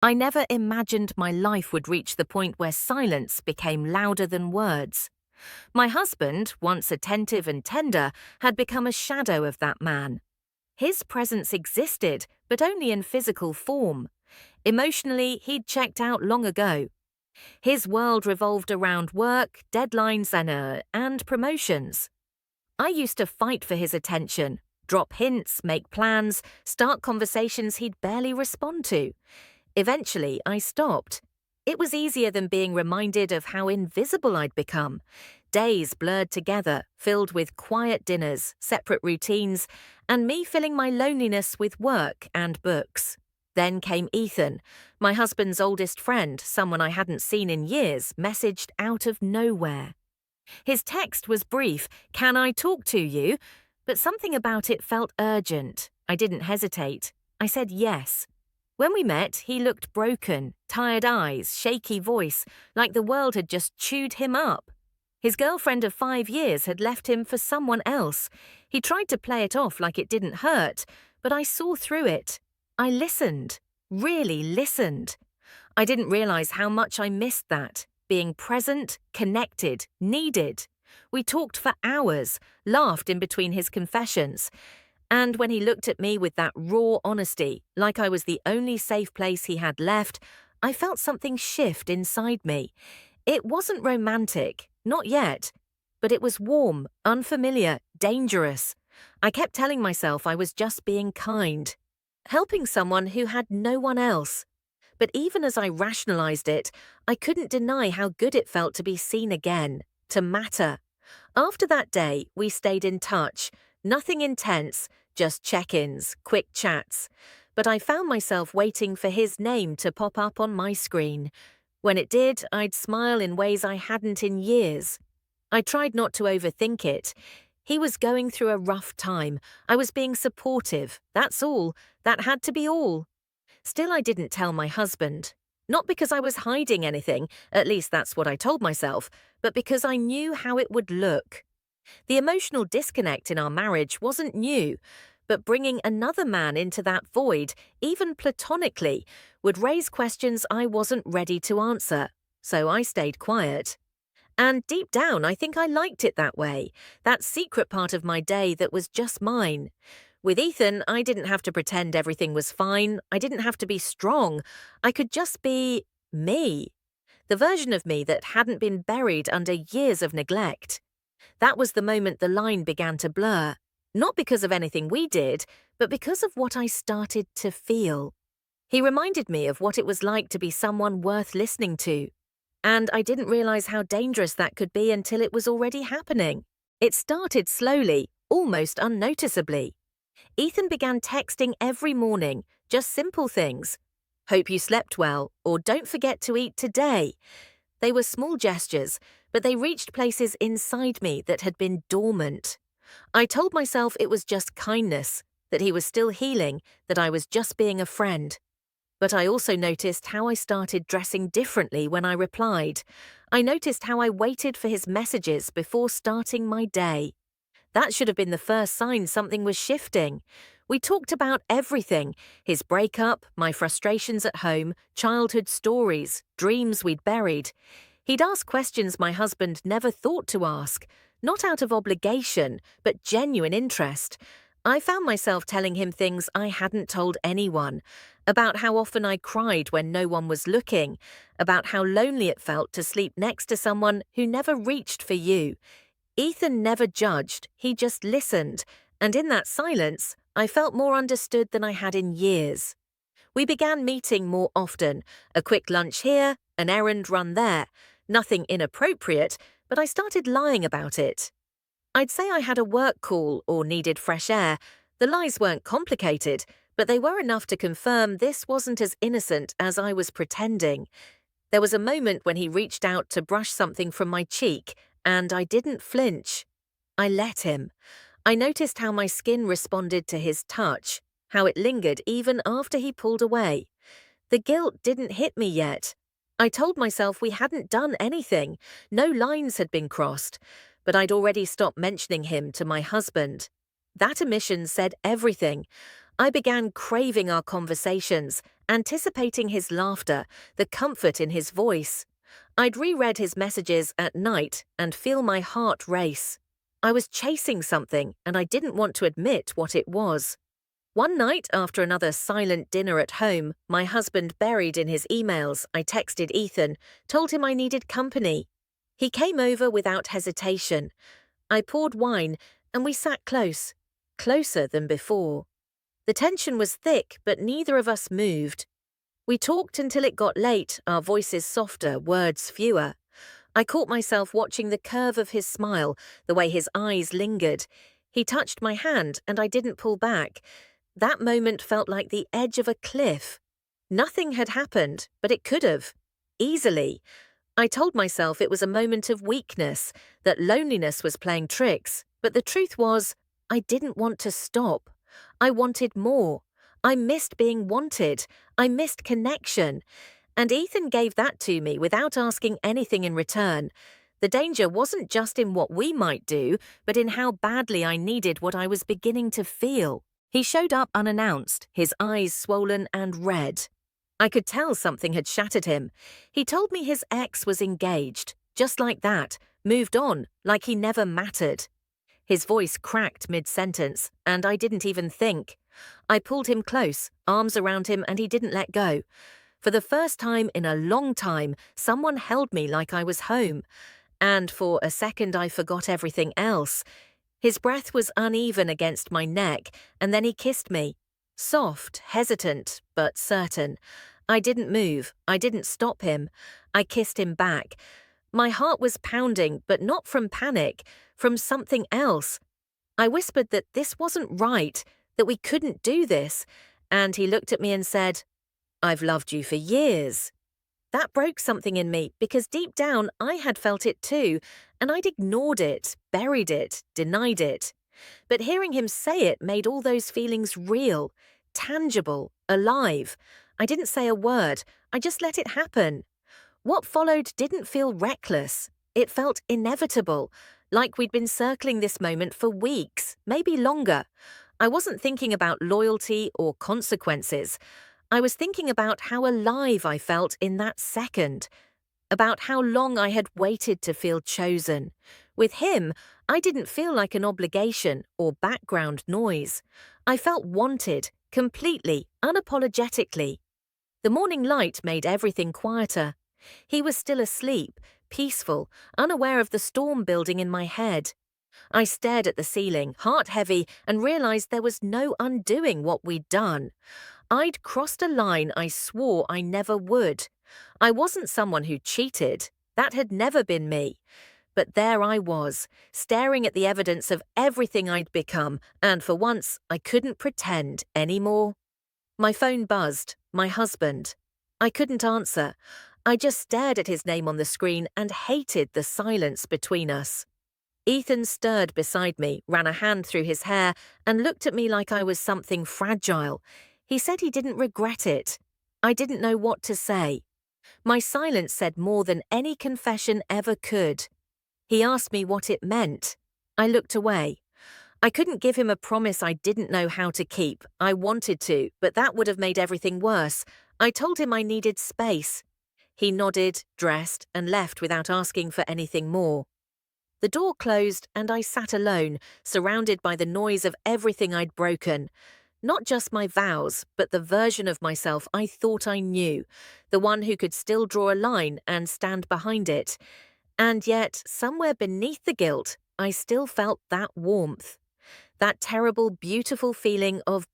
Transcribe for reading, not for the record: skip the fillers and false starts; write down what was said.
I never imagined my life would reach the point where silence became louder than words. My husband, once attentive and tender, had become a shadow of that man. His presence existed, but only in physical form. Emotionally, he'd checked out long ago. His world revolved around work, deadlines, and promotions. I used to fight for his attention, drop hints, make plans, start conversations he'd barely respond to. Eventually, I stopped. It was easier than being reminded of how invisible I'd become. Days blurred together, filled with quiet dinners, separate routines, and me filling my loneliness with work and books. Then came Ethan, my husband's oldest friend, someone I hadn't seen in years, messaged out of nowhere. His text was brief, "Can I talk to you?" But something about it felt urgent. I didn't hesitate. I said yes. When we met, he looked broken, tired eyes, shaky voice, like the world had just chewed him up. His girlfriend of 5 years had left him for someone else. He tried to play it off like it didn't hurt, but I saw through it. I listened, really listened. I didn't realize how much I missed that, being present, connected, needed. We talked for hours, laughed in between his confessions. And when he looked at me with that raw honesty, like I was the only safe place he had left, I felt something shift inside me. It wasn't romantic, not yet, but it was warm, unfamiliar, dangerous. I kept telling myself I was just being kind, helping someone who had no one else. But even as I rationalized it, I couldn't deny how good it felt to be seen again, to matter. After that day, we stayed in touch. Nothing intense, just check-ins, quick chats. But I found myself waiting for his name to pop up on my screen. When it did, I'd smile in ways I hadn't in years. I tried not to overthink it. He was going through a rough time. I was being supportive. That's all. That had to be all. Still, I didn't tell my husband. Not because I was hiding anything, at least that's what I told myself, but because I knew how it would look. The emotional disconnect in our marriage wasn't new, but bringing another man into that void, even platonically, would raise questions I wasn't ready to answer, so I stayed quiet. And deep down, I think I liked it that way, that secret part of my day that was just mine. With Ethan, I didn't have to pretend everything was fine. I didn't have to be strong. I could just be me, the version of me that hadn't been buried under years of neglect. That was the moment the line began to blur, not because of anything we did, but because of what I started to feel. He reminded me of what it was like to be someone worth listening to. And I didn't realize how dangerous that could be until it was already happening. It started slowly, almost unnoticeably. Ethan began texting every morning, just simple things. "Hope you slept well," or "Don't forget to eat today." They were small gestures, but they reached places inside me that had been dormant. I told myself it was just kindness, that he was still healing, that I was just being a friend. But I also noticed how I started dressing differently when I replied. I noticed how I waited for his messages before starting my day. That should have been the first sign something was shifting. We talked about everything: his breakup, my frustrations at home, childhood stories, dreams we'd buried. He'd ask questions my husband never thought to ask, not out of obligation, but genuine interest. I found myself telling him things I hadn't told anyone, about how often I cried when no one was looking, about how lonely it felt to sleep next to someone who never reached for you. Ethan never judged, he just listened, and in that silence, I felt more understood than I had in years. We began meeting more often, a quick lunch here, an errand run there. Nothing inappropriate, but I started lying about it. I'd say I had a work call or needed fresh air. The lies weren't complicated, but they were enough to confirm this wasn't as innocent as I was pretending. There was a moment when he reached out to brush something from my cheek, and I didn't flinch. I let him. I noticed how my skin responded to his touch, how it lingered even after he pulled away. The guilt didn't hit me yet. I told myself we hadn't done anything, no lines had been crossed, but I'd already stopped mentioning him to my husband. That omission said everything. I began craving our conversations, anticipating his laughter, the comfort in his voice. I'd reread his messages at night and feel my heart race. I was chasing something, and I didn't want to admit what it was. One night, after another silent dinner at home, my husband buried in his emails, I texted Ethan, told him I needed company. He came over without hesitation. I poured wine, and we sat close, closer than before. The tension was thick, but neither of us moved. We talked until it got late, our voices softer, words fewer. I caught myself watching the curve of his smile, the way his eyes lingered. He touched my hand, and I didn't pull back. That moment felt like the edge of a cliff. Nothing had happened, but it could have. Easily. I told myself it was a moment of weakness, that loneliness was playing tricks, but the truth was, I didn't want to stop. I wanted more. I missed being wanted. I missed connection. And Ethan gave that to me without asking anything in return. The danger wasn't just in what we might do, but in how badly I needed what I was beginning to feel. He showed up unannounced, his eyes swollen and red. I could tell something had shattered him. He told me his ex was engaged, just like that, moved on, like he never mattered. His voice cracked mid-sentence, and I didn't even think. I pulled him close, arms around him, and he didn't let go. For the first time in a long time, someone held me like I was home. And for a second I forgot everything else. His breath was uneven against my neck, and then he kissed me. Soft, hesitant, but certain. I didn't move. I didn't stop him. I kissed him back. My heart was pounding, but not from panic, from something else. I whispered that this wasn't right, that we couldn't do this, and he looked at me and said, "I've loved you for years." That broke something in me, because deep down I had felt it too, and I'd ignored it, buried it, denied it. But hearing him say it made all those feelings real, tangible, alive. I didn't say a word, I just let it happen. What followed didn't feel reckless. It felt inevitable, like we'd been circling this moment for weeks, maybe longer. I wasn't thinking about loyalty or consequences. I was thinking about how alive I felt in that second, about how long I had waited to feel chosen. With him, I didn't feel like an obligation or background noise. I felt wanted, completely, unapologetically. The morning light made everything quieter. He was still asleep, peaceful, unaware of the storm building in my head. I stared at the ceiling, heart heavy, and realized there was no undoing what we'd done. I'd crossed a line I swore I never would. I wasn't someone who cheated. That had never been me. But there I was, staring at the evidence of everything I'd become, and for once I couldn't pretend anymore. My phone buzzed. My husband. I couldn't answer. I just stared at his name on the screen and hated the silence between us. Ethan stirred beside me, ran a hand through his hair, and looked at me like I was something fragile. He said he didn't regret it. I didn't know what to say. My silence said more than any confession ever could. He asked me what it meant. I looked away. I couldn't give him a promise I didn't know how to keep. I wanted to, but that would have made everything worse. I told him I needed space. He nodded, dressed, and left without asking for anything more. The door closed, and I sat alone, surrounded by the noise of everything I'd broken. Not just my vows, but the version of myself I thought I knew, the one who could still draw a line and stand behind it. And yet, somewhere beneath the guilt, I still felt that warmth. That terrible, beautiful feeling of